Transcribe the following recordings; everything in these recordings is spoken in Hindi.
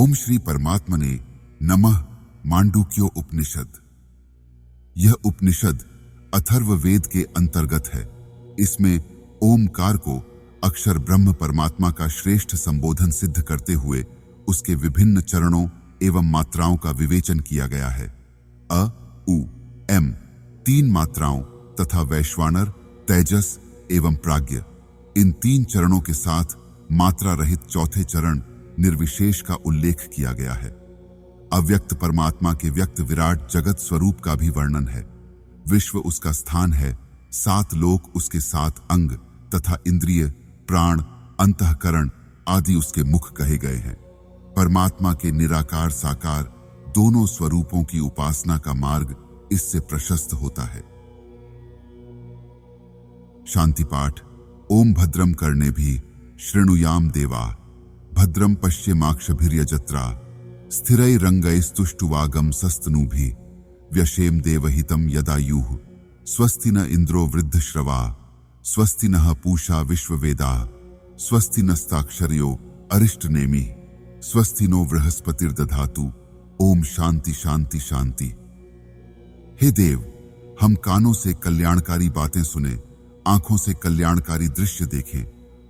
ओम श्री परमात्मने नमः। मांडूक्यो उपनिषद। यह उपनिषद अथर्ववेद के अंतर्गत है। इसमें ओमकार को अक्षर ब्रह्म परमात्मा का श्रेष्ठ संबोधन सिद्ध करते हुए उसके विभिन्न चरणों एवं मात्राओं का विवेचन किया गया है। अ, उ, एम 3 मात्राओं तथा वैश्वानर, तेजस एवं प्राज्ञ इन 3 चरणों के साथ मात्रा रहित चौथे चरण निर्विशेष का उल्लेख किया गया है। अव्यक्त परमात्मा के व्यक्त विराट जगत स्वरूप का भी वर्णन है। विश्व उसका स्थान है, 7 लोक उसके 7 अंग तथा इंद्रिय, प्राण, अंतःकरण आदि उसके मुख कहे गए हैं। परमात्मा के निराकार साकार दोनों स्वरूपों की उपासना का मार्ग इससे प्रशस्त होता है। शांति पाठ। ओम भद्रम कर्णे भी शृणुयाम देवा, भद्रम पश्येमाक्षभिर्यजत्रा, स्थिरैरंगैस्तुष्टुवागम सस्तनूभि, व्यशेम देवहितं यदायुः, स्वस्ति न इंद्रो वृद्धश्रवा, स्वस्ति नः पूषा विश्ववेदा, स्वस्ति नस्ताक्षर्यो अरिष्टनेमि, स्वस्ति नो बृहस्पतिर्दधातु। ओम शांति शांति शांति। हे देव, हम कानों से कल्याणकारी बातें सुने, आंखों से कल्याणकारी दृश्य देखें,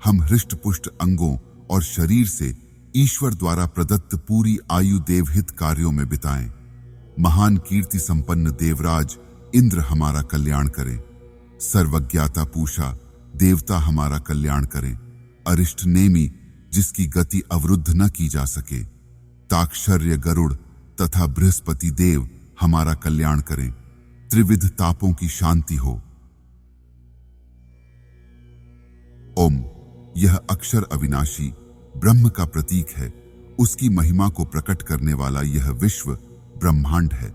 हम हृष्ट-पुष्ट अंगों और शरीर से ईश्वर द्वारा प्रदत्त पूरी आयु देवहित कार्यों में बिताएं। महान कीर्ति संपन्न देवराज इंद्र हमारा कल्याण करें। सर्वज्ञाता पूषा देवता हमारा कल्याण करें। अरिष्ट नेमि जिसकी गति अवरुद्ध न की जा सके, ताक्षर्य गरुड़ तथा बृहस्पति देव हमारा कल्याण करें। त्रिविध तापों की शांति हो। ओम। यह अक्षर अविनाशी ब्रह्म का प्रतीक है। उसकी महिमा को प्रकट करने वाला यह विश्व ब्रह्मांड है।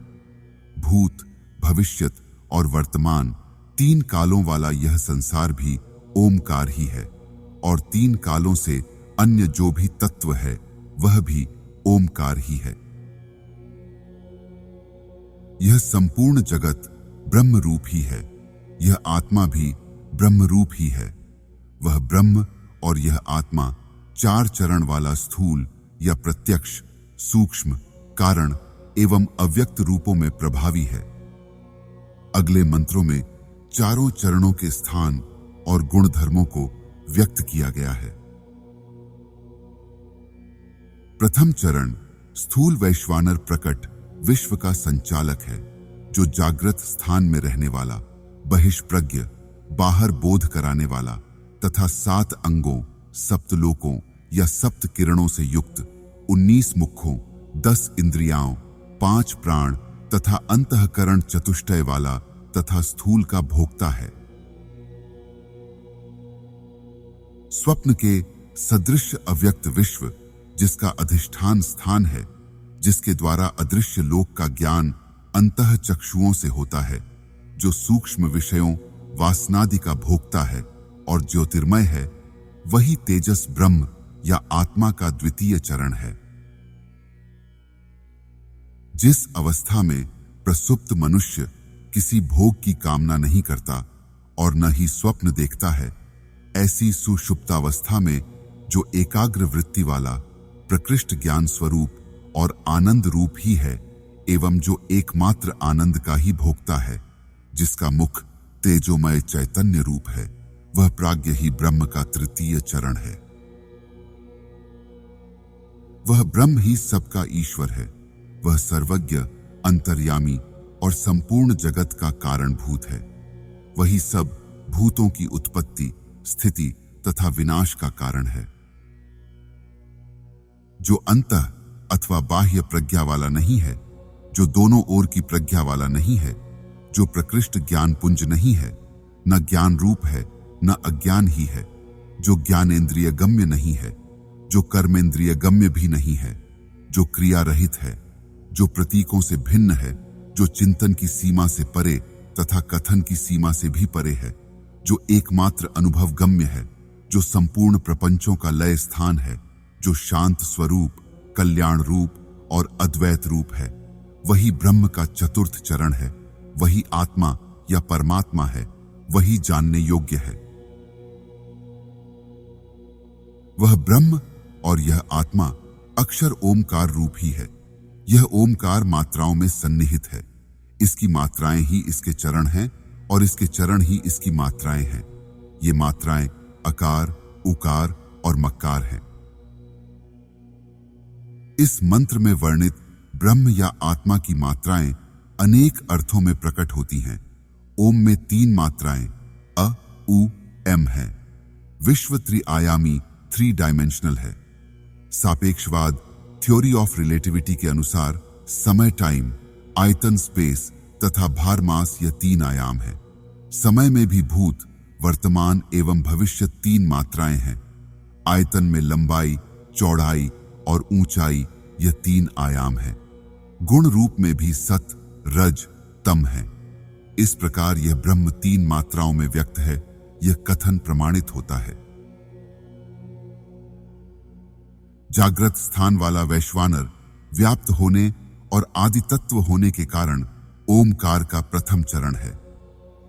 भूत, भविष्यत और वर्तमान 3 कालों वाला यह संसार भी ओमकार ही है, और 3 कालों से अन्य जो भी तत्व है वह भी ओमकार ही है। यह संपूर्ण जगत ब्रह्म रूप ही है। यह आत्मा भी ब्रह्म रूप ही है। वह ब्रह्म और यह आत्मा 4 चरण वाला स्थूल या प्रत्यक्ष, सूक्ष्म, कारण एवं अव्यक्त रूपों में प्रभावी है। अगले मंत्रों में चारों चरणों के स्थान और गुणधर्मों को व्यक्त किया गया है। प्रथम चरण स्थूल वैश्वानर प्रकट विश्व का संचालक है, जो जागृत स्थान में रहने वाला, बहिष्प्रज्ञ, बाहर बोध कराने वाला तथा 7 अंगों, सप्तलोकों या सप्त किरणों से युक्त, 19 मुखों, 10 इंद्रियाओं, 5 प्राण तथा अंतःकरण चतुष्टय वाला तथा स्थूल का भोक्ता है। स्वप्न के सदृश अव्यक्त विश्व जिसका अधिष्ठान स्थान है, जिसके द्वारा अदृश्य लोक का ज्ञान अंतः चक्षुओं से होता है, जो सूक्ष्म विषयों वासनादि का भोक्ता है और ज्योतिर्मय है, वही तेजस ब्रह्म या आत्मा का द्वितीय चरण है। जिस अवस्था में प्रसुप्त मनुष्य किसी भोग की कामना नहीं करता और न ही स्वप्न देखता है, ऐसी सुषुप्तावस्था में जो एकाग्र वृत्ति वाला प्रकृष्ट ज्ञान स्वरूप और आनंद रूप ही है, एवं जो एकमात्र आनंद का ही भोक्ता है, जिसका मुख तेजोमय चैतन्य रूप है, वह प्राज्ञ ही ब्रह्म का तृतीय चरण है। वह ब्रह्म ही सबका ईश्वर है। वह सर्वज्ञ, अंतर्यामी और संपूर्ण जगत का कारणभूत है। वही सब भूतों की उत्पत्ति, स्थिति तथा विनाश का कारण है। जो अंतः अथवा बाह्य प्रज्ञा वाला नहीं है, जो दोनों ओर की प्रज्ञा वाला नहीं है, जो प्रकृष्ट ज्ञान पुंज नहीं है, न ज्ञान रूप है न अज्ञान ही है, जो ज्ञानेंद्रिय गम्य नहीं है, जो कर्मेंद्रिय गम्य भी नहीं है, जो क्रिया रहित है, जो प्रतीकों से भिन्न है, जो चिंतन की सीमा से परे तथा कथन की सीमा से भी परे है, जो एकमात्र अनुभव गम्य है, जो संपूर्ण प्रपंचों का लय स्थान है, जो शांत स्वरूप, कल्याण रूप और अद्वैत रूप है, वही ब्रह्म का चतुर्थ चरण है। वही आत्मा या परमात्मा है, वही जानने योग्य है। वह ब्रह्म और यह आत्मा अक्षर ओमकार रूप ही है। यह ओमकार मात्राओं में सन्निहित है। इसकी मात्राएं ही इसके चरण हैं और इसके चरण ही इसकी मात्राएं हैं। ये मात्राएं अकार, उकार और मक्कार हैं। इस मंत्र में वर्णित ब्रह्म या आत्मा की मात्राएं अनेक अर्थों में प्रकट होती हैं। ओम में 3 मात्राएं अ, उ, एम हैं। विश्व त्रिआयामी 3 डायमेंशनल है। सापेक्षवाद थ्योरी ऑफ रिलेटिविटी के अनुसार समय टाइम, आयतन स्पेस तथा भार मास यह 3 आयाम है। समय में भी भूत, वर्तमान एवं भविष्य 3 मात्राएं हैं। आयतन में लंबाई, चौड़ाई और ऊंचाई यह 3 आयाम है। गुण रूप में भी सत, रज, तम है। इस प्रकार यह ब्रह्म 3 मात्राओं में व्यक्त है। यह कथन प्रमाणित होता है। जागृत स्थान वाला वैश्वानर व्याप्त होने और आदि तत्व होने के कारण ओमकार का प्रथम चरण है।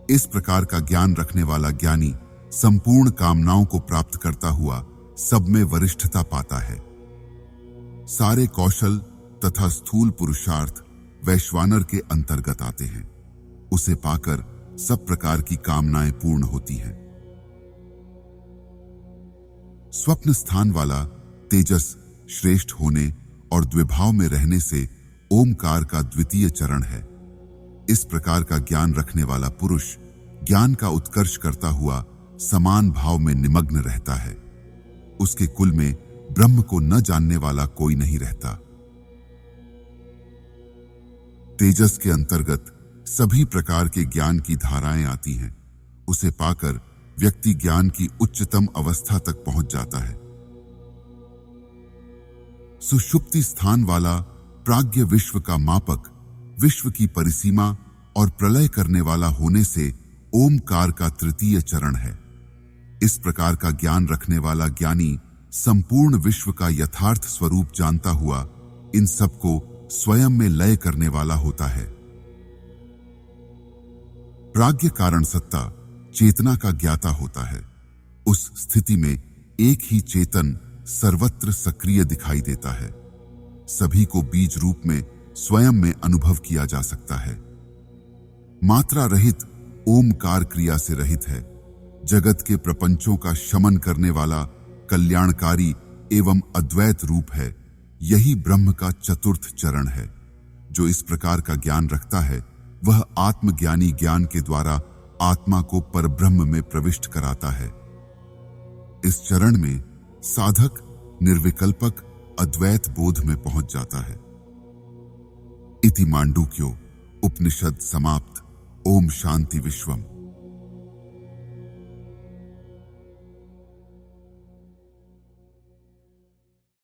इस प्रकार का ज्ञान रखने वाला ज्ञानी संपूर्ण कामनाओं को प्राप्त करता हुआ सब में वरिष्ठता पाता है। सारे कौशल तथा स्थूल पुरुषार्थ वैश्वानर के अंतर्गत आते हैं। उसे पाकर सब प्रकार की कामनाएं पूर्ण होती हैं। स्वप्न स्थान वाला तेजस श्रेष्ठ होने और द्विभाव में रहने से ओमकार का द्वितीय चरण है। इस प्रकार का ज्ञान रखने वाला पुरुष ज्ञान का उत्कर्ष करता हुआ समान भाव में निमग्न रहता है। उसके कुल में ब्रह्म को न जानने वाला कोई नहीं रहता। तेजस के अंतर्गत सभी प्रकार के ज्ञान की धाराएं आती हैं। उसे पाकर व्यक्ति ज्ञान की उच्चतम अवस्था तक पहुंच जाता है। सुषुप्ति स्थान वाला प्राज्ञ विश्व का मापक, विश्व की परिसीमा और प्रलय करने वाला होने से ओमकार का तृतीय चरण है। इस प्रकार का ज्ञान रखने वाला ज्ञानी संपूर्ण विश्व का यथार्थ स्वरूप जानता हुआ इन सबको स्वयं में लय करने वाला होता है। प्राज्ञ कारण सत्ता चेतना का ज्ञाता होता है। उस स्थिति में एक ही चेतन सर्वत्र सक्रिय दिखाई देता है। सभी को बीज रूप में स्वयं में अनुभव किया जा सकता है। मात्रा रहित ओमकार क्रिया से रहित है। जगत के प्रपंचों का शमन करने वाला कल्याणकारी एवं अद्वैत रूप है। यही ब्रह्म का चतुर्थ चरण है। जो इस प्रकार का ज्ञान रखता है वह आत्मज्ञानी ज्ञान के द्वारा आत्मा को परब्रह्म में प्रविष्ट कराता है। इस चरण में साधक निर्विकल्पक अद्वैत बोध में पहुंच जाता है। इति मांडूक्यो उपनिषद समाप्त। ओम शांति विश्वम।